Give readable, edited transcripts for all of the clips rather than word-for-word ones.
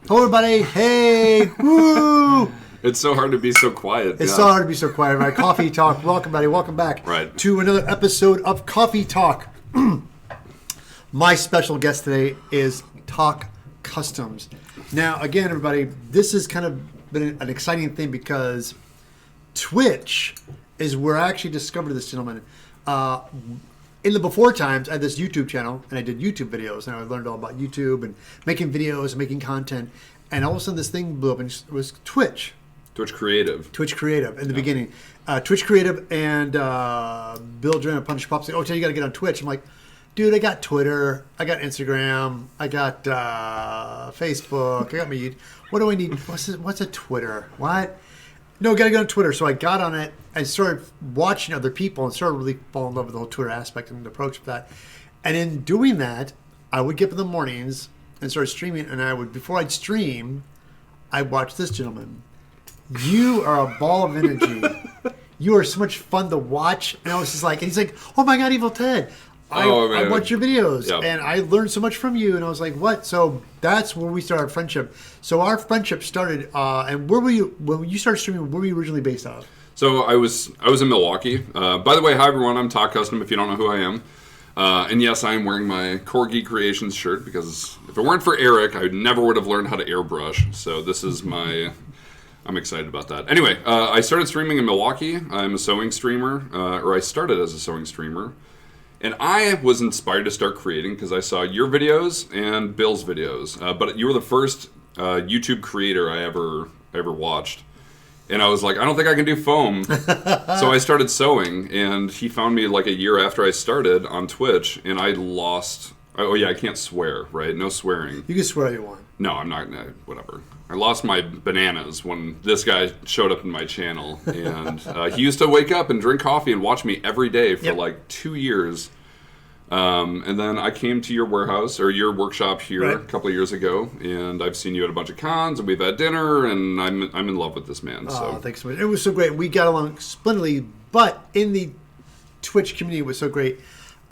Hello, everybody. Hey, woo! It's so hard to be so quiet. It's so hard to be so quiet, right? Coffee Talk. Welcome, buddy. Welcome back to another episode of Coffee Talk. My special guest today is Tock Customs. Now, again, everybody, this has kind of been an exciting thing because Twitch is where I actually discovered this gentleman. In the before times, I had this YouTube channel, and I did YouTube videos, and I learned all about YouTube and making videos and making content. And all of a sudden, this thing blew up, and it was Twitch. Twitch Creative. Twitch Creative in the beginning. Twitch Creative and Bill Dren of Hoku Props say, "Oh, Ted, you got to get on Twitch." I'm like, dude, I got Twitter, I got Instagram, I got Facebook, I got me. What do I need? What's a Twitter? What? No, got to go on Twitter. So I got on it. I started watching other people and started really falling in love with the whole Twitter aspect and the approach of that. And in doing that, I would get up in the mornings and start streaming. And I would, before I'd stream, I'd watch this gentleman. You are a ball of energy. You are so much fun to watch. And I was just like, and he's like, "Oh my God, Evil Ted. I watch your videos, and I learned so much from you." And I was like, "What?" So that's where we started our friendship. So our friendship started, and where were you when you started streaming? Where were you originally based out of? So I was in Milwaukee. By the way, hi everyone. I'm Tock Costume. If you don't know who I am, and yes, I am wearing my Corgi Creations shirt because if it weren't for Eric, I never would have learned how to airbrush. So this is my. I'm excited about that. Anyway, I started streaming in Milwaukee. I'm a sewing streamer, or I started as a sewing streamer. And I was inspired to start creating because I saw your videos and Bill's videos. But you were the first YouTube creator I ever watched. And I was like, I don't think I can do foam. So I started sewing. And he found me like a year after I started on Twitch. And I lost... Oh, yeah, I can't swear, right? No swearing. You can swear all you want. No, I'm not. Whatever. I lost my bananas when this guy showed up in my channel. And he used to wake up and drink coffee and watch me every day for like 2 years. And then I came to your warehouse or your workshop here a couple of years ago. And I've seen you at a bunch of cons and we've had dinner. And I'm in love with this man. Oh, thanks so much. It was so great. We got along splendidly. But in the Twitch community, it was so great.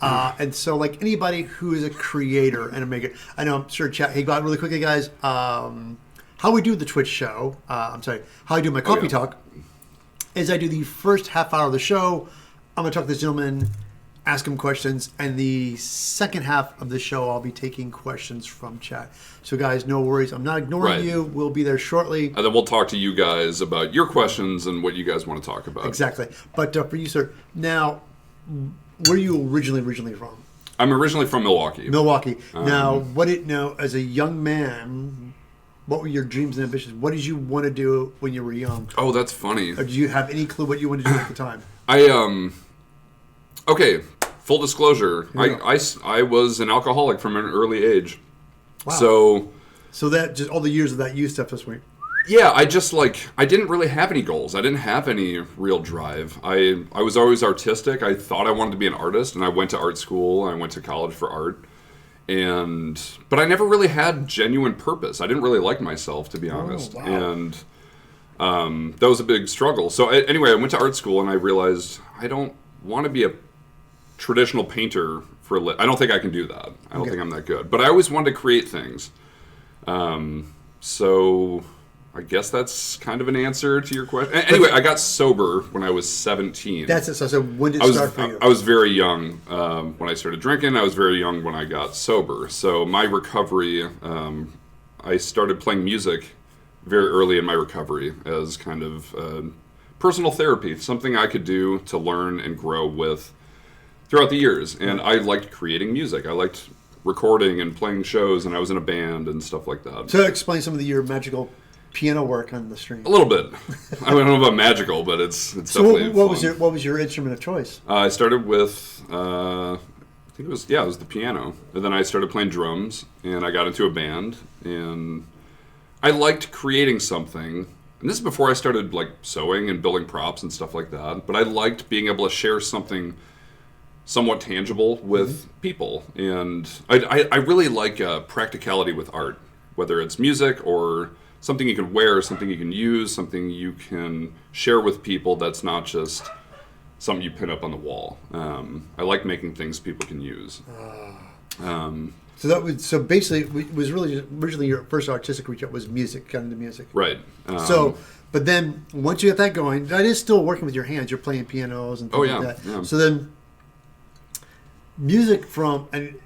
And so, like anybody who is a creator and a maker, I know I'm sure chat. Hey, go out really quickly, guys. How we do the Twitch show? How I do my coffee talk is I do the first half hour of the show. I'm gonna talk to this gentleman, ask him questions, and the second half of the show, I'll be taking questions from chat. So, guys, no worries. I'm not ignoring you. We'll be there shortly. And then we'll talk to you guys about your questions and what you guys want to talk about. Exactly. But for you, sir, now. Where are you originally from? I'm originally from Milwaukee. Now, as a young man, what were your dreams and ambitions? What did you want to do when you were young? Oh, that's funny. Or did you have any clue what you wanted to do at the time? Okay, full disclosure. I was an alcoholic from an early age. Wow. So that just all the years of that youth stuff just went. Yeah, I didn't really have any goals. I didn't have any real drive. I was always artistic. I thought I wanted to be an artist, and I went to art school. I went to college for art. But I never really had genuine purpose. I didn't really like myself, to be honest. Wow. And that was a big struggle. So anyway, I went to art school, and I realized I don't want to be a traditional painter for I don't think I can do that. I don't think I'm that good. But I always wanted to create things. So... I guess that's kind of an answer to your question. Anyway, I got sober when I was 17. That's it. So when did it start for you? I was very young when I started drinking. I was very young when I got sober. So my recovery, I started playing music very early in my recovery as kind of personal therapy, something I could do to learn and grow with throughout the years. And I liked creating music. I liked recording and playing shows, and I was in a band and stuff like that. So explain some of your magical piano work on the stream. A little bit. I don't know about magical, but it's definitely fun. What was your instrument of choice? I started with I think it was the piano, and then I started playing drums, and I got into a band, and I liked creating something. And this is before I started like sewing and building props and stuff like that. But I liked being able to share something somewhat tangible with people, and I really like practicality with art, whether it's music or something you can wear, something you can use, something you can share with people that's not just something you pin up on the wall. I like making things people can use. So basically, it was really originally your first artistic reach out was music, got into music. Right. But then once you get that going, that is still working with your hands. You're playing pianos and things like that. Yeah. So then, music and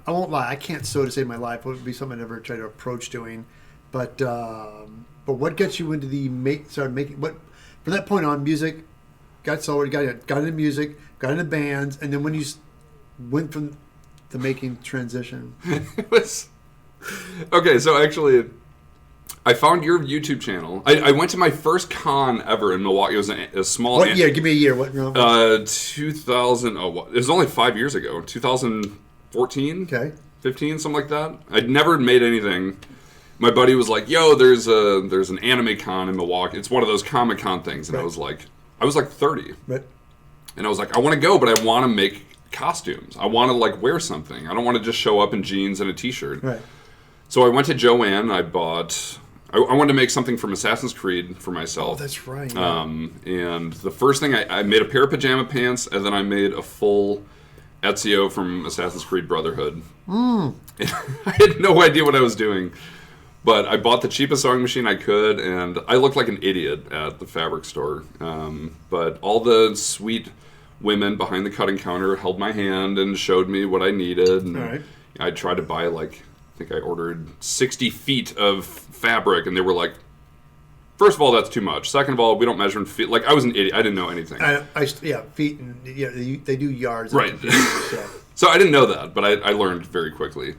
I won't lie, I can't sew to save my life. It would be something I never tried to approach doing. But what gets you into started making what from that point on? Music, got sewed, got into music, got into bands, and then when you went from the making transition. It was okay. So actually, I found your YouTube channel. I went to my first con ever in Milwaukee. It was a small. What year? Give me a year. What? 2000. It was only 5 years ago. 2014. Okay. 15, something like that. I'd never made anything. My buddy was like, "Yo, there's an anime con in Milwaukee. It's one of those Comic-Con things." And I was like 30. Right. And I was like, "I want to go, but I want to make costumes. I want to like wear something. I don't want to just show up in jeans and a t-shirt." Right. So I went to Joann and I bought. I wanted to make something from Assassin's Creed for myself. Oh, that's right. And the first thing I made a pair of pajama pants, and then I made a full Ezio from Assassin's Creed Brotherhood. I had no idea what I was doing, but I bought the cheapest sewing machine I could, and I looked like an idiot at the fabric store. But all the sweet women behind the cutting counter held my hand and showed me what I needed. And right. I tried to buy I think I ordered 60 feet of fabric, and they were like, first of all, that's too much. Second of all, we don't measure in feet. Like, I was an idiot. I didn't know anything. Feet, and they do yards. Right. So I didn't know that, but I learned very quickly.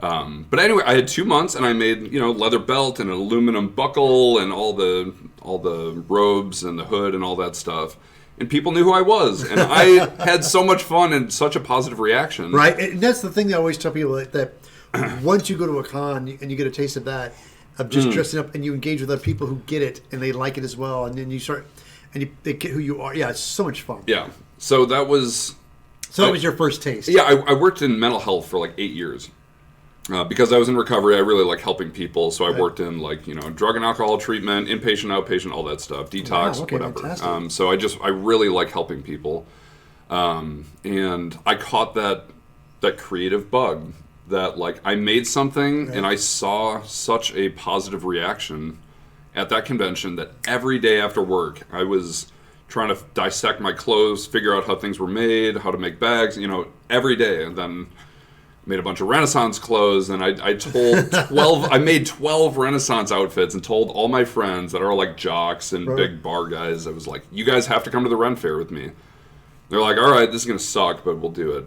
But anyway, I had 2 months, and I made leather belt and an aluminum buckle and all the robes and the hood and all that stuff. And people knew who I was, and I had so much fun and such a positive reaction. Right, and that's the thing that I always tell people that once you go to a con and you get a taste of that, of just dressing up, and you engage with other people who get it and they like it as well, and then you start and they get who you are. Yeah, it's so much fun. Yeah, so that was your first taste. Yeah, I worked in mental health for 8 years. Because I was in recovery, I really like helping people. So I worked in drug and alcohol treatment, inpatient, outpatient, all that stuff, detox, whatever. So I really like helping people, and I caught that creative bug that I made something and I saw such a positive reaction at that convention that every day after work I was trying to dissect my clothes, figure out how things were made, how to make bags, every day, and then made a bunch of Renaissance clothes, and I told 12. I made 12 Renaissance outfits and told all my friends that are jocks and big bar guys. I was like, "You guys have to come to the Ren Fair with me." They're like, "All right, this is gonna suck, but we'll do it."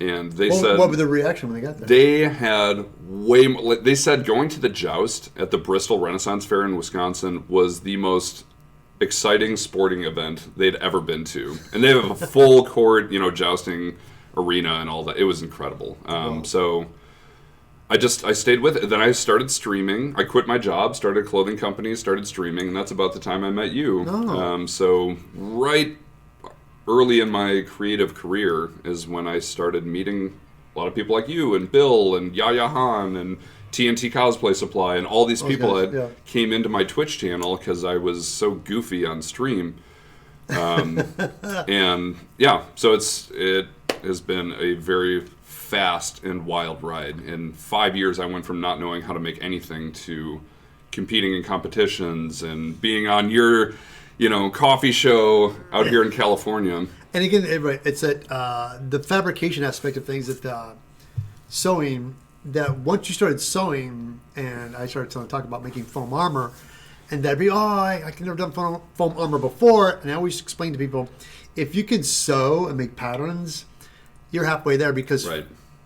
And they said, "What was the reaction when they got there?" They had way more. They said going to the joust at the Bristol Renaissance Fair in Wisconsin was the most exciting sporting event they'd ever been to, and they have a full court, jousting arena and all that. It was incredible. So I stayed with it. Then I started streaming. I quit my job, started a clothing company, started streaming, and that's about the time I met you. So right early in my creative career is when I started meeting a lot of people like you and Bill and Yaya Han and TNT Cosplay Supply and all these people that came into my Twitch channel because I was so goofy on stream. And yeah, so it has been a very fast and wild ride. In 5 years, I went from not knowing how to make anything to competing in competitions and being on your, coffee show out here in California. And again, it's that the fabrication aspect of things, that sewing, that once you started sewing, and I started talking about making foam armor, and that'd be, I can never done foam armor before, and I always explain to people, if you can sew and make patterns, you're halfway there, because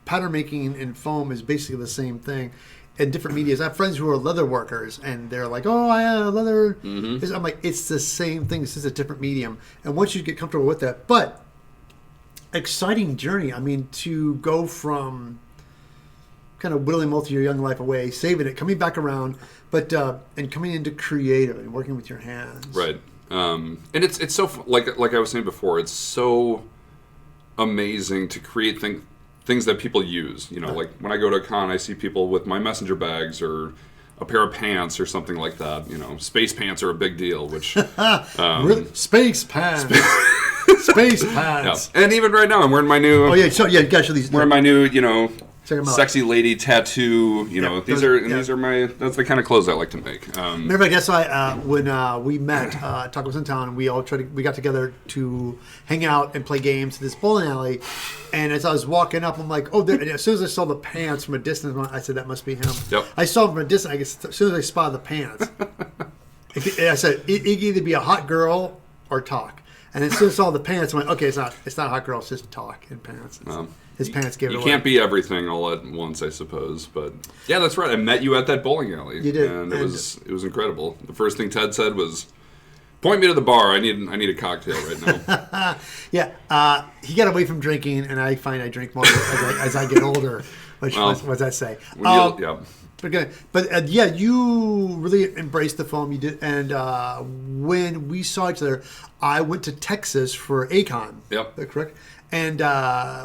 pattern making and foam is basically the same thing in different medias. I have friends who are leather workers, and they're like, I have leather. Mm-hmm. I'm like, it's the same thing. It's just a different medium. And once you get comfortable with that, but exciting journey. I mean, to go from kind of whittling most of your young life away, saving it, coming back around, but and coming into creative and working with your hands. Right. And it's so, like I was saying before, it's so amazing to create things that people use. Like when I go to a con, I see people with my messenger bags or a pair of pants or something like that. Space pants are a big deal, which... really? Space pants. Space pants. Yeah. And even right now, I'm wearing my new... Oh, yeah, so, yeah, gosh, these... Wearing my new, Check 'em out. sexy lady tattoo. You know, these are that's the kind of clothes I like to make. Remember, I guess when we met Taco was in town, we got together to hang out and play games in this bowling alley. And as I was walking up, I'm like, oh, there, and as soon as I saw the pants from a distance, I said, that must be him. Yep. I saw him from a distance. I guess as soon as I spotted the pants, I said, it could either be a hot girl or Tock. And as soon as I saw the pants, I went, okay, it's not a hot girl, it's just Tock in pants. His pants gave it away. You can't be everything all at once, I suppose. But yeah, that's right. I met you at that bowling alley. You did, and it was incredible. The first thing Ted said was, "Point me to the bar. I need a cocktail right now." Yeah, he got away from drinking, and I find I drink more as I get older. What does that say? Yeah. But yeah, you really embraced the film. You did, and when we saw each other, I went to Texas for ACON. Yep. That's correct. And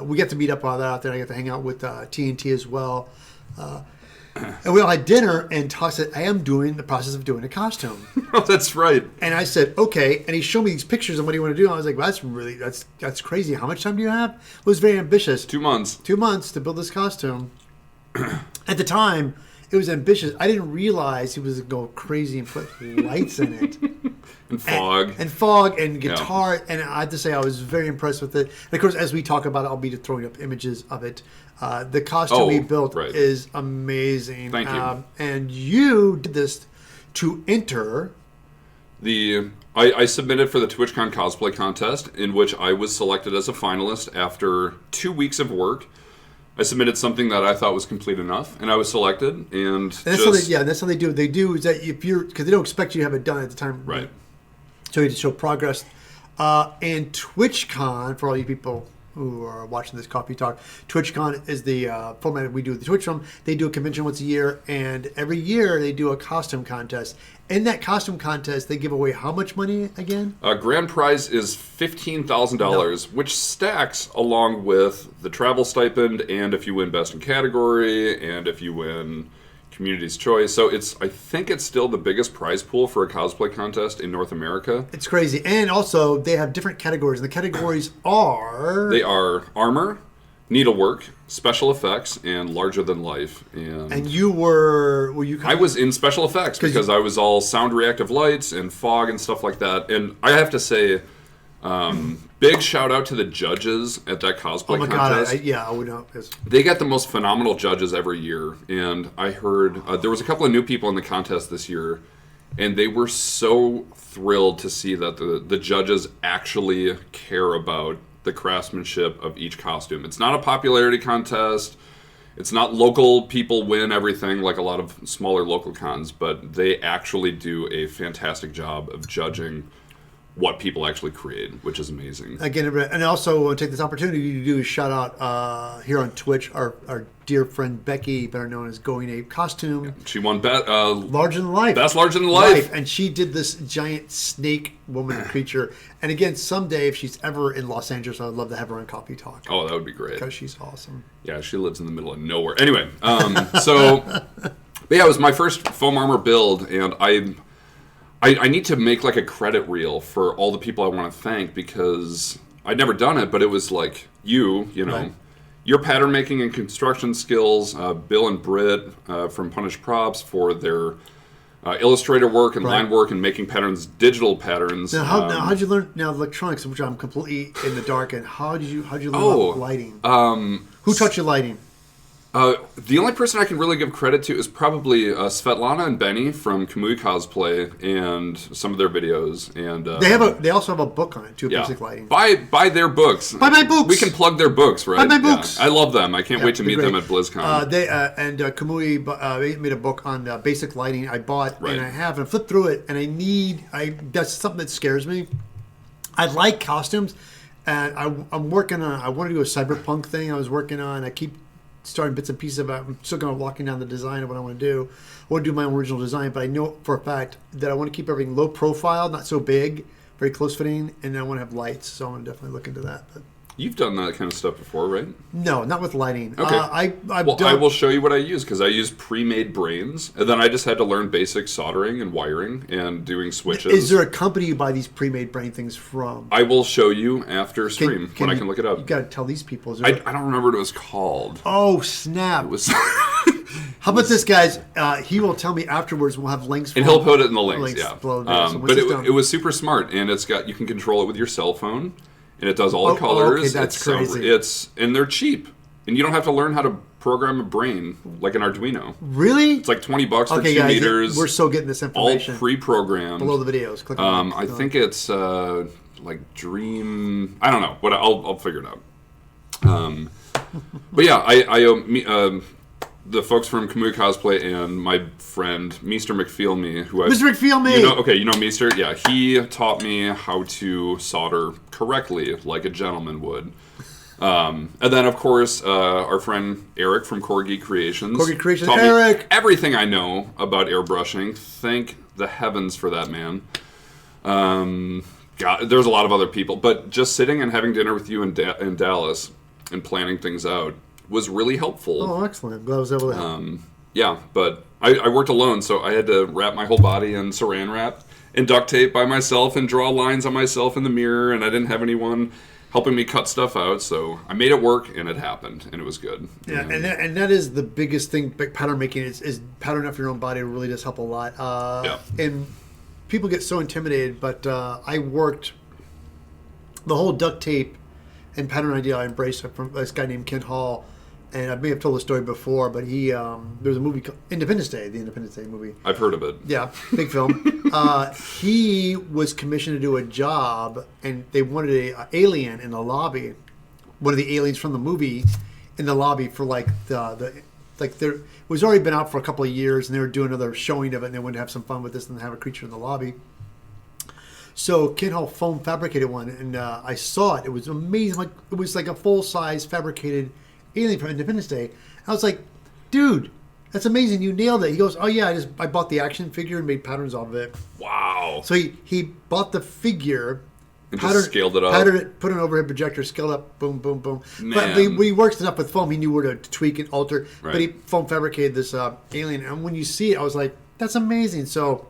we got to meet up while they're out there. I got to hang out with TNT as well. And we all had dinner, and Todd said, I am doing the process of doing a costume. Oh, that's right. And I said, okay. And he showed me these pictures of what he wanted to do. And I was like, well, that's crazy. How much time do you have? It was very ambitious. 2 months. 2 months to build this costume. At the time, it was ambitious. I didn't realize he was going to go crazy and put lights in it. And fog. And fog and guitar. Yeah. And I have to say, I was very impressed with it. And of course, as we talk about it, I'll be throwing up images of it. The costume he built is amazing. Thank you. And you did this to enter... I submitted for the Twitchcon cosplay contest, in which I was selected as a finalist after 2 weeks of work. I submitted something that I thought was complete enough, and I was selected. And that's how they do it. They do is that because they don't expect you to have it done at the time. Right. So you have to show progress. And TwitchCon, for all you people who are watching this Coffee Talk, TwitchCon is the format we do the Twitch from. They do a convention once a year, and every year they do a costume contest. In that costume contest, they give away how much money again? Grand prize is $15,000, which stacks along with the travel stipend, and if you win best in category, and if you win Community's Choice. So I think it's still the biggest prize pool for a cosplay contest in North America. It's crazy. And also, they have different categories. The categories are... They are armor, needlework, special effects, and larger than life. And you were you? I was in special effects because I was all sound reactive lights and fog and stuff like that. And I have to say, big shout out to the judges at that cosplay contest. I would know. They get the most phenomenal judges every year. And I heard there was a couple of new people in the contest this year, and they were so thrilled to see that the judges actually care about the craftsmanship of each costume. It's not a popularity contest. It's not local people win everything like a lot of smaller local cons, but they actually do a fantastic job of judging what people actually create, which is amazing. Again, and also I want to take this opportunity to do a shout out here on Twitch, our dear friend Becky, better known as Going Ape Costume. Yeah, she won Larger Than Life. Best Larger Than Life. And she did this giant snake woman creature. And again, someday if she's ever in Los Angeles, I would love to have her on Coffee Talk. Oh, that would be great. Because she's awesome. Yeah, she lives in the middle of nowhere. Anyway, but yeah, it was my first foam armor build, and I need to make like a credit reel for all the people I want to thank, because I'd never done it, but it was like you know, right. Your pattern making and construction skills, Bill and Britt from Punished Props for their illustrator work and line work and making patterns, digital patterns. Now, how'd you learn electronics, which I'm completely in the dark, and how'd you learn about lighting? Who taught you lighting? The only person I can really give credit to is probably Svetlana and Benny from Kamui Cosplay and some of their videos. And they also have a book on it too, basic lighting. Buy their books. Buy my books. We can plug their books, right? Buy my books. Yeah, I love them. I can't wait to meet them at BlizzCon. Kamui made a book on basic lighting. I bought and I have and flipped through it, and that's something that scares me. I like costumes, and I'm working on. I want to do a cyberpunk thing. I was working on. I keep starting bits and pieces about. I'm still kind of walking down the design of what I want to do. I want to do my own original design, but I know for a fact that I want to keep everything low profile, not so big, very close fitting, and I want to have lights. So I'm going to definitely look into that. But You've done that kind of stuff before, right? No, not with lighting. Okay. I will show you what I use, because I use pre-made brains, and then I just had to learn basic soldering and wiring and doing switches. Is there a company you buy these pre-made brain things from? I will show you after stream when I can look it up. You got to tell these people. I don't remember what it was called. Oh, snap. It was... How about this, guys? He will tell me afterwards. We'll have links. And he'll put it in the links, below there. So but it was super smart, and you can control it with your cell phone. And it does all the colors. Okay, that's crazy. And they're cheap. And you don't have to learn how to program a brain like an Arduino. Really? It's like $20 for 2 guys, meters. We're still getting this information. All pre-programmed. Below the videos. Click on I think it's like Dream... I don't know. I'll figure it out. But yeah, the folks from Kamui Cosplay and my friend Mr. McFeelme, Mr. McFeelme! You know Meester? Yeah, he taught me how to solder correctly, like a gentleman would. And then, of course, our friend Eric from Corgi Creations. Taught Eric! Me everything I know about airbrushing. Thank the heavens for that man. God, there's a lot of other people, but just sitting and having dinner with you in Dallas and planning things out was really helpful. Oh, excellent. I'm glad I was able to help. Yeah, but I worked alone, so I had to wrap my whole body in saran wrap and duct tape by myself and draw lines on myself in the mirror, and I didn't have anyone helping me cut stuff out, so I made it work, and it happened, and it was good. Yeah, and that is the biggest thing, pattern making, is pattern off your own body really does help a lot. And people get so intimidated, but I worked the whole duct tape and pattern idea I embraced from this guy named Kent Hall. And I may have told the story before, but there's a movie called Independence Day, the Independence Day movie. I've heard of it. Yeah, big film. He was commissioned to do a job, and they wanted an alien in the lobby, one of the aliens from the movie, in the lobby for it was already been out for a couple of years, and they were doing another showing of it, and they wanted to have some fun with this and have a creature in the lobby. So Ken Hall foam fabricated one, and I saw it. It was amazing. It was like a full size fabricated alien from Independence Day. I was like, dude, that's amazing. You nailed it. He goes, oh yeah, I bought the action figure and made patterns off of it. Wow. So he bought the figure, and just scaled it up. Patterned it, put an overhead projector, scaled up, boom, boom, boom. Man. But when he works it up with foam, he knew where to tweak and alter. Right. But he foam fabricated this alien, and when you see it, I was like, that's amazing. So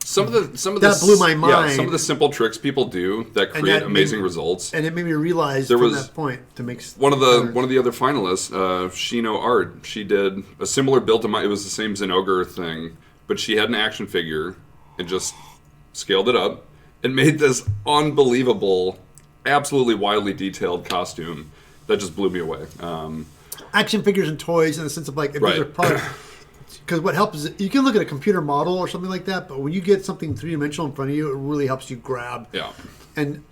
Some of that blew my mind. Yeah, some of the simple tricks people do that create amazing results. And it made me realize from that point to make one of the other finalists, Shino Art. She did a similar build to mine. It was the same Zenogre thing, but she had an action figure and just scaled it up and made this unbelievable, absolutely wildly detailed costume that just blew me away. Action figures and toys in the sense of if there's a product. Because what helps is you can look at a computer model or something like that, but when you get something three-dimensional in front of you, it really helps you grab. Yeah. And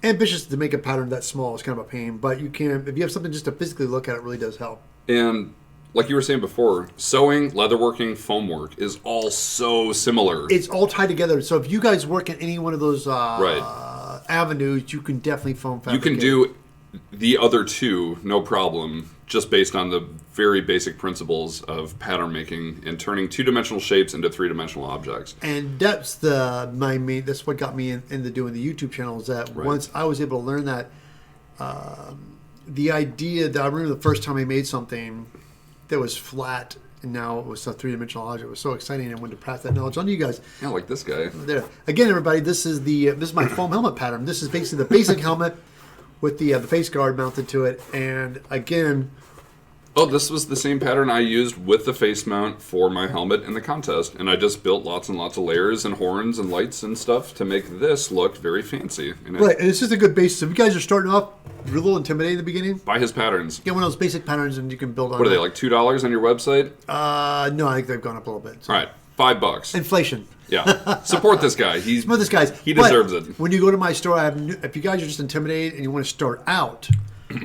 ambitious to make a pattern that small is kind of a pain, but you can, if you have something just to physically look at, it really does help. And like you were saying before, sewing, leatherworking, foam work is all so similar. It's all tied together. So if you guys work in any one of those avenues, you can definitely foam fabricate. You can do the other two, no problem, just based on the very basic principles of pattern making and turning two-dimensional shapes into three-dimensional objects. And that's that's what got me into doing the YouTube channel, is that once I was able to learn that, the idea that I remember the first time I made something that was flat and now it was a three-dimensional object. It was so exciting, and I wanted to pass that knowledge on to you guys. Yeah, like this guy. There. Again, everybody, this is my foam helmet pattern. This is basically the basic helmet with the face guard mounted to it. And again... Oh, this was the same pattern I used with the face mount for my helmet in the contest. And I just built lots and lots of layers and horns and lights and stuff to make this look very fancy. Right, and it's just a good basis. If you guys are starting off, you're a little intimidating in the beginning, buy his patterns. Get one of those basic patterns and you can build on What are they, like $2 on your website? No, I think they've gone up a little bit. So. All right, $5. Inflation. Yeah, support this guy. Support this guy. He deserves it. When you go to my store, if you guys are just intimidated and you want to start out,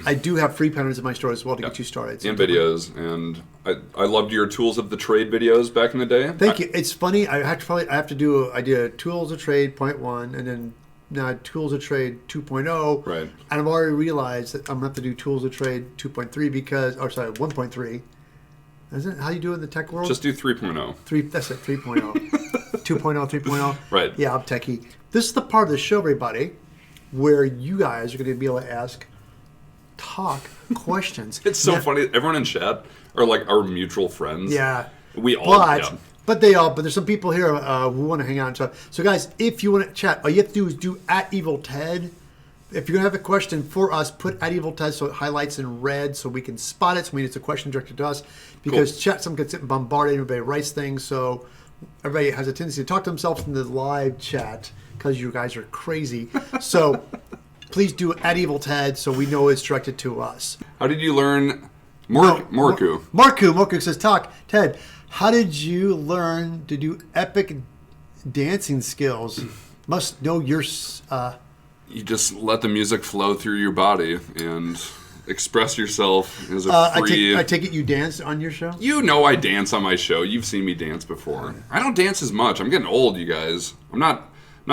I do have free patterns in my store as well to get you started. And videos, and I loved your Tools of the Trade videos back in the day. Thank you. It's funny. I did a Tools of Trade 0.1, and then now Tools of Trade 2.0. Right. And I've already realized that I'm going to have to do Tools of Trade 2.3 1.3. Isn't it how you do it in the tech world? Just do 3.0. That's it, 3.0. 2.0, 3.0. Right. Yeah, I'm techie. This is the part of the show, everybody, where you guys are going to be able to ask Tock questions. It's so funny. Everyone in chat are like our mutual friends. Yeah. We all, But there's some people here who want to hang out and stuff. So guys, if you want to chat, all you have to do is do @EvilTed. If you're going to have a question for us, put @EvilTed so it highlights in red so we can spot it. So we it's a question directed to us. Because chat, some gets bombarded, everybody writes things, so everybody has a tendency to talk to themselves in the live chat because you guys are crazy. So please do @EvilTed so we know it's directed to us. How did you learn Morku? Morku says, Tock, Ted, how did you learn to do epic dancing skills? Must know your... You just let the music flow through your body and express yourself as a free... I take it you dance on your show? You know I dance on my show. You've seen me dance before. I don't dance as much. I'm getting old, you guys. I'm not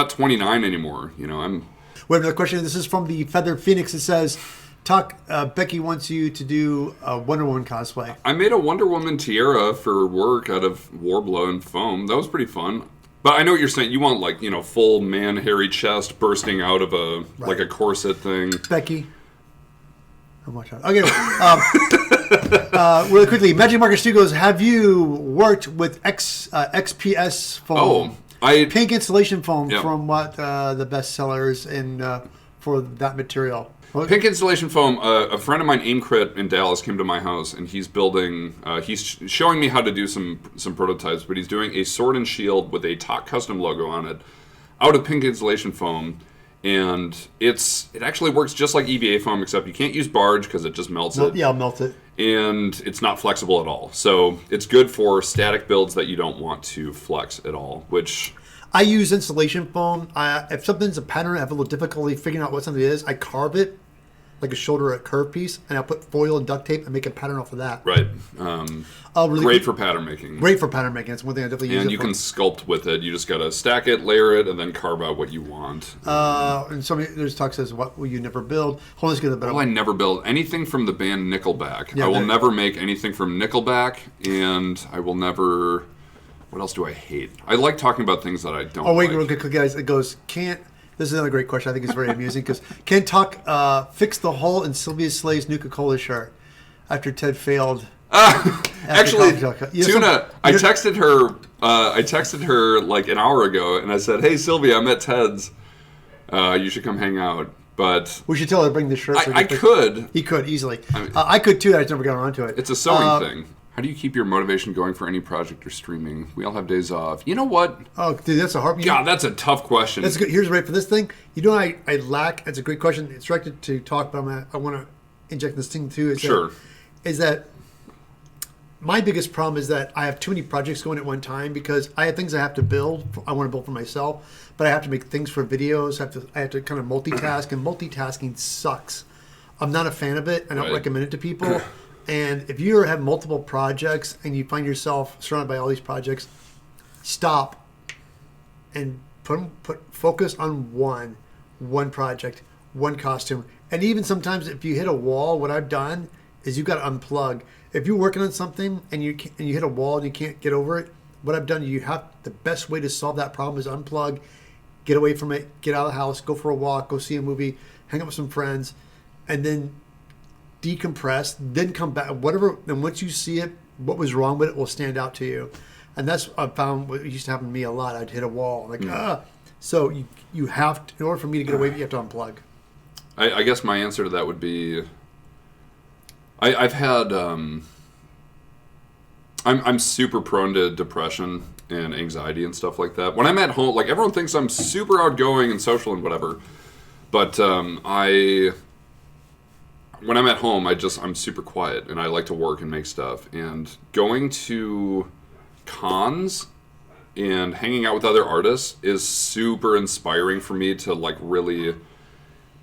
29 anymore. You know, I'm... We have another question. This is from the Feathered Phoenix. It says, Tock, Becky wants you to do a Wonder Woman cosplay. I made a Wonder Woman tiara for work out of Warblow and foam. That was pretty fun. But I know what you're saying. You want, like, you know, full man, hairy chest bursting out of like a corset thing. Becky. Okay. Really quickly, Magic Market Studios, have you worked with XPS foam? Pink installation foam from what the best sellers for that material. Pink installation foam. A friend of mine, Aimcrit in Dallas, came to my house and he's building. He's showing me how to do some prototypes, but he's doing a sword and shield with a Tock Costume logo on it, out of pink installation foam, and it actually works just like EVA foam, except you can't use barge because it just melts it. Yeah, I'll melt it. And it's not flexible at all. So it's good for static builds that you don't want to flex at all, which... I use installation foam. If something's a pattern, I have a little difficulty figuring out what something is. I carve it like a shoulder or a curve piece, and I'll put foil and duct tape and make a pattern off of that. Right. Great for pattern making. Great for pattern making. It's one thing I definitely use. And you can sculpt with it. You just got to stack it, layer it, and then carve out what you want. And there's Talk says, what will you never build? Hold on, let's get a better I never build anything from the band Nickelback. Yeah, I will never make anything from Nickelback, and I will never... What else do I hate? I like talking about things that I don't like. Real quick, guys. It goes, this is another great question. I think it's very amusing because can Tock fix the hole in Sylvia Slay's Nuka-Cola shirt after Ted failed? Actually, Tuna, I texted her like an hour ago, and I said, "Hey Sylvia, I'm at Ted's. You should come hang out." But we should tell her to bring the shirt. I could. He could easily. I could too. I just never got around to it. It's a sewing thing. How do you keep your motivation going for any project or streaming? We all have days off. You know what? Oh, dude, that's a hard... God, that's a tough question. That's good. Here's right for this thing. You know, I lack... That's a great question. It's directed to Tock, but I want to inject this thing too. Is that my biggest problem is that I have too many projects going at one time because I have things I have to build. I want to build for myself, but I have to make things for videos. I have to kind of multitask, and multitasking sucks. I'm not a fan of it. I don't recommend it to people. And if you have multiple projects and you find yourself surrounded by all these projects, stop and put focus on one project, one costume. And even sometimes if you hit a wall, what I've done is you've got to unplug. If you're working on something and you hit a wall and you can't get over it, what I've done, the best way to solve that problem is unplug, get away from it, get out of the house, go for a walk, go see a movie, hang out with some friends, and then decompress, then come back, whatever. And once you see it, what was wrong with it will stand out to you. And that's I found what used to happen to me a lot. I'd hit a wall, So you have to, in order for me to get away, you have to unplug. I guess my answer to that would be, I've had, I'm super prone to depression and anxiety and stuff like that. When I'm at home, like everyone thinks I'm super outgoing and social and whatever, but when I'm at home, I'm super quiet, and I like to work and make stuff. And going to cons and hanging out with other artists is super inspiring for me to like really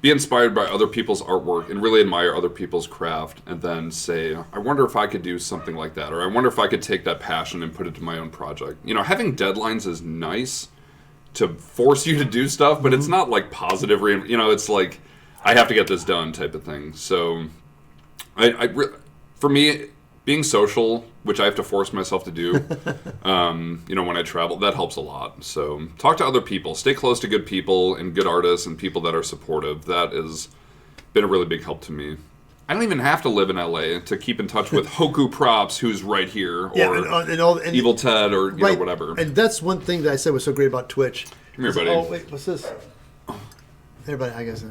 be inspired by other people's artwork and really admire other people's craft, and then say, I wonder if I could do something like that, or I wonder if I could take that passion and put it to my own project. You know, having deadlines is nice to force you to do stuff, but it's not like positive. It's like, I have to get this done type of thing. So for me, being social which I have to force myself to do, when I travel. That helps a lot. So talk to other people. Stay close to good people and good artists and people that are supportive. That has been a really big help to me. I don't even have to live in LA to keep in touch with Hoku Props, who's right here, or Evil Ted, or whatever. And that's one thing that I said was so great about Twitch. Come here, buddy. Oh, wait, what's this? Everybody, hi guys.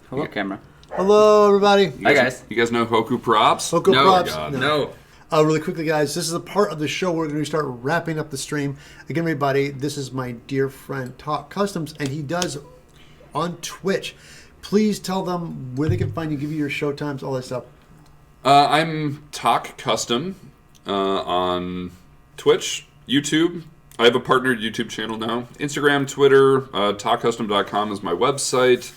Hello, camera. Hello, everybody. Hi, guys. You guys know Hoku Props? Hoku Props. God. No. Really quickly, guys, this is a part of the show where we're going to start wrapping up the stream. Again, everybody, this is my dear friend Tock Customs, and he does on Twitch. Please tell them where they can find you, give you your show times, all that stuff. I'm Tock Custom on Twitch, YouTube. I have a partnered YouTube channel now. Instagram, Twitter, TockCustom.com is my website.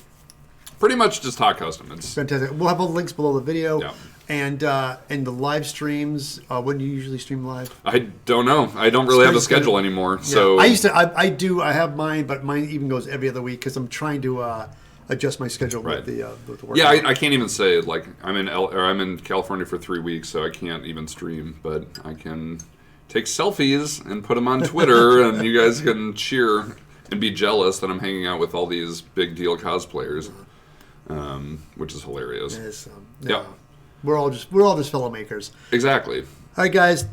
Pretty much just Tock Custom. It's fantastic. We'll have all the links below the video. Yeah. And the live streams, when do you usually stream live? I don't know. I don't really have a schedule anymore. Yeah. So I have mine, but mine even goes every other week because I'm trying to adjust my schedule with the work. Yeah, I can't even say like I'm in California for 3 weeks, so I can't even stream, but I can take selfies and put them on Twitter, and you guys can cheer and be jealous that I'm hanging out with all these big deal cosplayers, which is hilarious. It is, yeah. We're all just fellow makers. Exactly. All right, guys.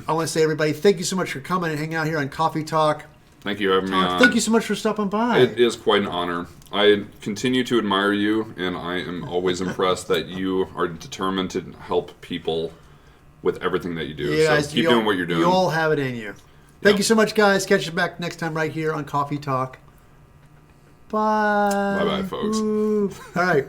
I want to say, everybody, thank you so much for coming and hanging out here on Coffee Talk. Thank you for having me on. Thank you so much for stopping by. It is quite an honor. I continue to admire you, and I am always impressed that you are determined to help people with everything that you do. Yeah, so guys, keep doing what you're doing. You all have it in you. Thank you so much, guys. Catch you back next time right here on Coffee Talk. Bye. Bye-bye, folks. Ooh. All right.